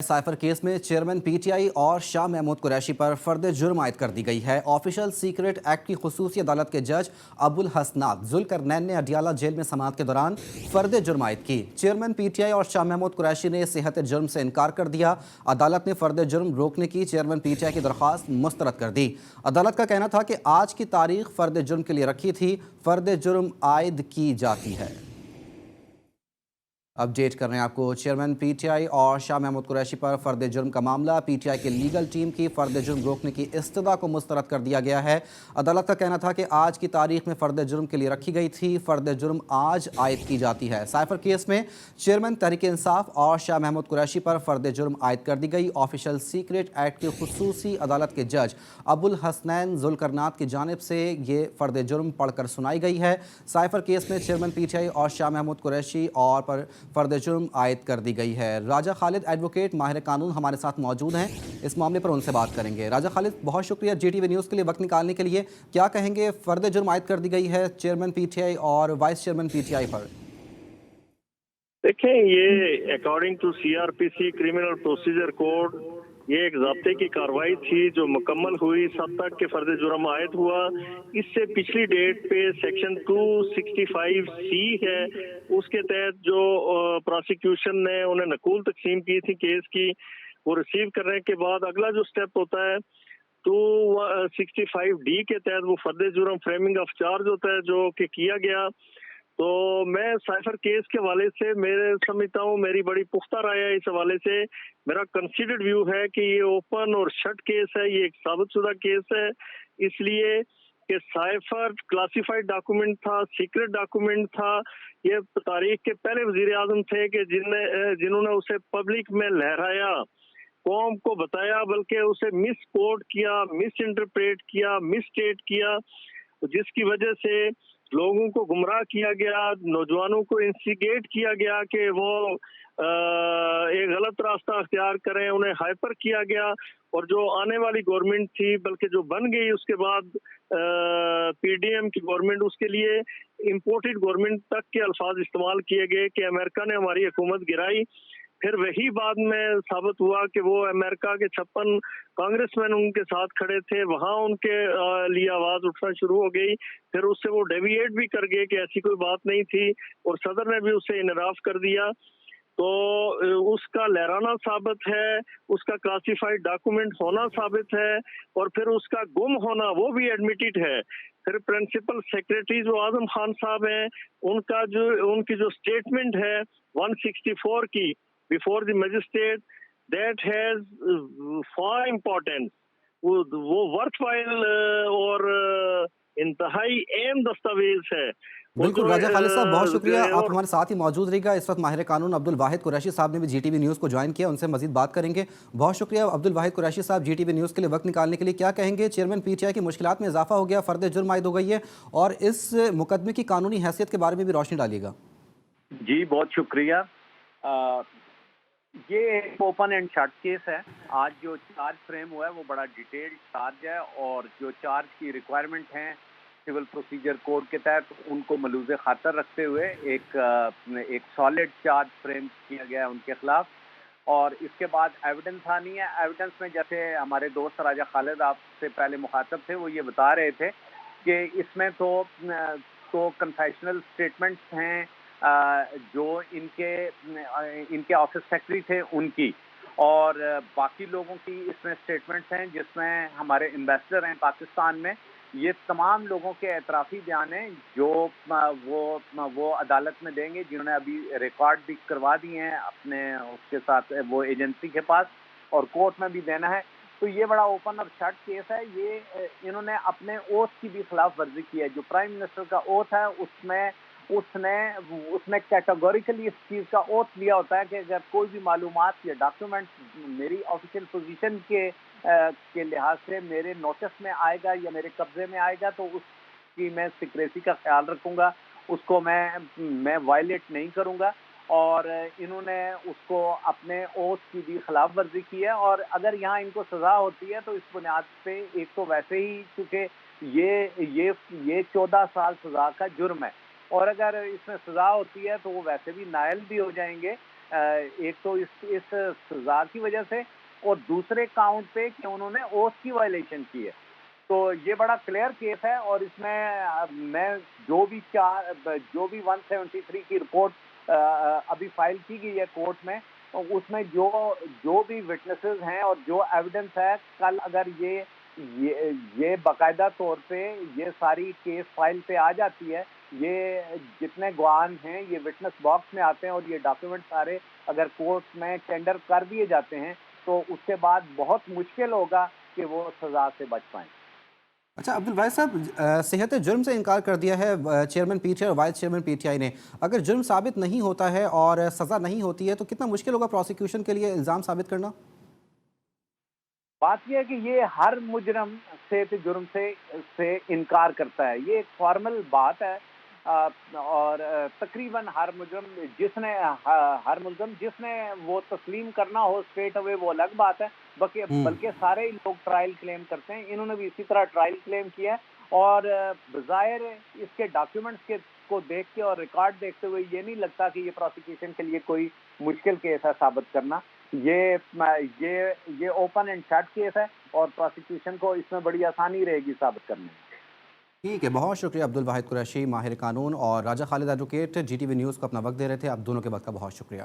Cipher case में chairman PTI और शाह महमूद कुरैशी पर फर्द जुर्म आयद कर दी गई है। ऑफिशियल सीक्रेट एक्ट की खुसूसी अदालत के जज अबुल हसनात जुल्करनैन ने अडियाला जेल में समाअत के दौरान फर्द जुर्म आयद की। चेयरमैन पीटीआई और शाह महमूद कुरैशी ने सेहत जुर्म से इनकार कर दिया। अदालत ने फर्द जुर्म रोकने की चेयरमैन पीटीआई की दरख्वास्त मुस्तरद कर दी। अदालत का कहना था कि आज की तारीख फर्द जुर्म के लिए रखी थी, फर्द जुर्म आयद की जाती है। अपडेट कर रहे हैं आपको। चेयरमैन पीटीआई और शाह महमूद कुरैशी पर फर्द जुर्म का मामला, पीटीआई की लीगल टीम की फर्द जुर्म रोकने की इस्तदा को मुस्तरद कर दिया गया है। अदालत का कहना था कि आज की तारीख में फर्द जुर्म के लिए रखी गई थी, फर्द जुर्म आज आयद की जाती है। साइफर केस में चेयरमैन तहरीक इंसाफ और शाह महमूद कुरैशी पर फर्द जुर्म आयद कर दी गई। ऑफिशियल सीक्रेट एक्ट की खुसूसी अदालत के जज अबुल हसनैन जुल्करनात की जानिब से ये फर्द जुर्म पढ़कर सुनाई गई है। साइफर केस में चेयरमैन पीटीआई और शाह महमूद कुरैशी और पर फर्द जुर्म आयद कर दी गई है। राजा खालिद एडवोकेट माहिर कानून हमारे साथ मौजूद हैं, इस मामले पर उनसे बात करेंगे। राजा खालिद, बहुत शुक्रिया जीटीवी न्यूज़ के लिए वक्त निकालने के लिए। क्या कहेंगे, फर्द जुर्म आयद कर दी गई है चेयरमैन पीटीआई और वाइस चेयरमैन पीटीआई पर? देखें, ये according to CrPC criminal procedure code ये एक ज़ाब्ते की कार्रवाई थी जो मुकम्मल हुई, सब तक के फर्द जुर्म आयद हुआ। इससे पिछली डेट पे सेक्शन 265C है, उसके तहत जो प्रोसिक्यूशन ने उन्हें नकूल तकसीम की थी केस की, वो रिसीव करने के बाद अगला जो स्टेप होता है 265D के तहत वो फर्द जुर्म फ्रेमिंग ऑफ चार्ज होता है जो कि किया गया। तो मैं साइफर केस के हवाले से मेरे समझता हूँ मेरी बड़ी पुख्ता राय है। इस हवाले से मेरा कंसीडर्ड व्यू है कि ये ओपन और शट केस है, ये एक साबितशुदा केस है, इसलिए कि साइफर क्लासिफाइड डॉक्यूमेंट था, सीक्रेट डॉक्यूमेंट था। ये तारीख के पहले वजीर आजम थे कि जिन्होंने उसे पब्लिक में लहराया, कौम को बताया, बल्कि उसे मिस कोट किया, मिस इंटरप्रेट किया, मिस स्टेट किया, जिसकी वजह से लोगों को गुमराह किया गया, नौजवानों को इंस्टिगेट किया गया कि वो एक गलत रास्ता अख्तियार करें, उन्हें हाइपर किया गया। और जो आने वाली गवर्नमेंट थी, बल्कि जो बन गई उसके बाद पीडीएम की गवर्नमेंट, उसके लिए इंपोर्टेड गवर्नमेंट तक के अल्फाज इस्तेमाल किए गए कि अमेरिका ने हमारी हुकूमत गिराई। फिर वही बाद में साबित हुआ कि वो अमेरिका के 56 कांग्रेसमैन उनके साथ खड़े थे, वहां उनके लिए आवाज उठना शुरू हो गई। फिर उससे वो डेविएट भी कर गए कि ऐसी कोई बात नहीं थी, और सदर ने भी उसे इनराफ कर दिया। तो उसका लहराना साबित है, उसका क्लासिफाइड डॉक्यूमेंट होना साबित है, और फिर उसका गुम होना वो भी एडमिटेड है। फिर प्रिंसिपल सेक्रेटरी जो आजम खान साहब हैं, उनकी जो स्टेटमेंट है 164 की before the magistrate, that has for importance, वो वर्थवाइल और इंतहाई अहम दस्तावेज है। वो बिल्कुल राजा खालिद साहब, बहुत शुक्रिया, आप हमारे साथ ही मौजूद रहिएगा। इस वक्त माहिर कानून अब्दुल वाहिद कुरैशी साहब ने भी जीटीवी न्यूज़ को ज्वाइन किया, उनसे मजीद बात करेंगे। बहुत शुक्रिया अब्दुल वाहिद कुरैशी साहब जीटीवी न्यूज़ के लिए वक्त निकालने के लिए। क्या कहेंगे, चेयरमैन पीटीआई की मुश्किलात में इजाफा हो गया, फर्द जुर्म आयद हो गई है, और इस मुकदमे की कानूनी हैसियत के बारे में भी रोशनी डालिएगा। जी बहुत शुक्रिया। ये एक ओपन एंड शट केस है। आज जो चार्ज फ्रेम हुआ है वो बड़ा डिटेल्ड चार्ज है, और जो चार्ज की रिक्वायरमेंट हैं सिविल प्रोसीजर कोड के तहत उनको मलूज़े खातर रखते हुए एक सॉलिड चार्ज फ्रेम किया गया है उनके खिलाफ। और इसके बाद एविडेंस आनी है। एविडेंस में जैसे हमारे दोस्त राजा खालिद आपसे पहले मुखातब थे, वो ये बता रहे थे कि इसमें तो कन्फेशनल स्टेटमेंट्स हैं जो इनके ऑफिस सेक्रेटरी थे उनकी, और बाकी लोगों की इसमें स्टेटमेंट्स हैं जिसमें हमारे इन्वेस्टर हैं पाकिस्तान में। ये तमाम लोगों के एतराफ़ी बयान हैं जो वो अदालत में देंगे, जिन्होंने अभी रिकॉर्ड भी करवा दिए हैं अपने उसके साथ वो एजेंसी के पास, और कोर्ट में भी देना है। तो ये बड़ा ओपन और शट केस है। ये इन्होंने अपने ओथ की भी खिलाफ वर्जी की है। जो प्राइम मिनिस्टर का ओथ है उसने कैटेगोरिकली इस चीज़ का ओथ लिया होता है कि अगर कोई भी मालूमात या डॉक्यूमेंट मेरी ऑफिशियल पोजीशन के लिहाज से मेरे नोटिस में आएगा या मेरे कब्जे में आएगा, तो उसकी मैं सिक्रेसी का ख्याल रखूंगा, उसको मैं वायलेट नहीं करूंगा। और इन्होंने उसको अपने ओथ की भी खिलाफ वर्जी की है। और अगर यहाँ इनको सज़ा होती है तो इस बुनियाद पे, एक तो वैसे ही क्योंकि ये 14 साल सज़ा का जुर्म है, और अगर इसमें सज़ा होती है तो वो वैसे भी नायल भी हो जाएंगे। ایک تو اس سزا کی وجہ سے اور دوسرے کاؤنٹ پہ کہ انہوں نے اوتھ کی وائلیشن کی ہے. تو یہ بڑا کلیئر کیس ہے اور اس میں جو بھی 173 کی رپورٹ ابھی فائل کی گئی ہے کورٹ میں، اس میں جو بھی وٹنسز ہیں اور جو ایویڈنس ہے، کل اگر یہ باقاعدہ طور پہ یہ ساری کیس فائل پہ آ جاتی ہے، یہ جتنے گواہان ہیں یہ وٹنس باکس میں آتے ہیں اور یہ ڈاکیومنٹ سارے اگر کورٹ میں ٹینڈر کر دیے جاتے ہیں تو اس کے بعد بہت مشکل ہوگا کہ وہ سزا سے بچ پائیں. اچھا عبدالواحد صاحب، صحت جرم سے انکار کر دیا ہے چیئرمین پی ٹی آئی اور vice chairman P T I نے. اگر جرم ثابت نہیں ہوتا ہے اور سزا نہیں ہوتی ہے تو کتنا مشکل ہوگا پروسیکیوشن کے لیے الزام ثابت کرنا؟ بات یہ ہے کہ یہ ہر مجرم صحت جرم سے انکار کرتا ہے. یہ ایک فارمل بات ہے اور تقریباً ہر ملزم جس نے وہ تسلیم کرنا ہو اسٹریٹ اوے وہ الگ بات ہے. بلکہ سارے ہی لوگ ٹرائل کلیم کرتے ہیں. انہوں نے بھی اسی طرح ٹرائل کلیم کیا ہے اور بظاہر اس کے ڈاکیومنٹس کو دیکھ کے اور ریکارڈ دیکھتے ہوئے یہ نہیں لگتا کہ یہ پروسیکیوشن کے لیے کوئی مشکل کیس ہے ثابت کرنا. یہ اوپن اینڈ شٹ کیس ہے اور پروسیکیوشن کو اس میں بڑی آسانی رہے گی ثابت کرنے میں. ٹھیک ہے، بہت شکریہ عبدالواحد قریشی، ماہر قانون، اور Raja Khalid advocate, G T V news کو اپنا وقت دے رہے تھے. آپ دونوں کے وقت کا بہت شکریہ.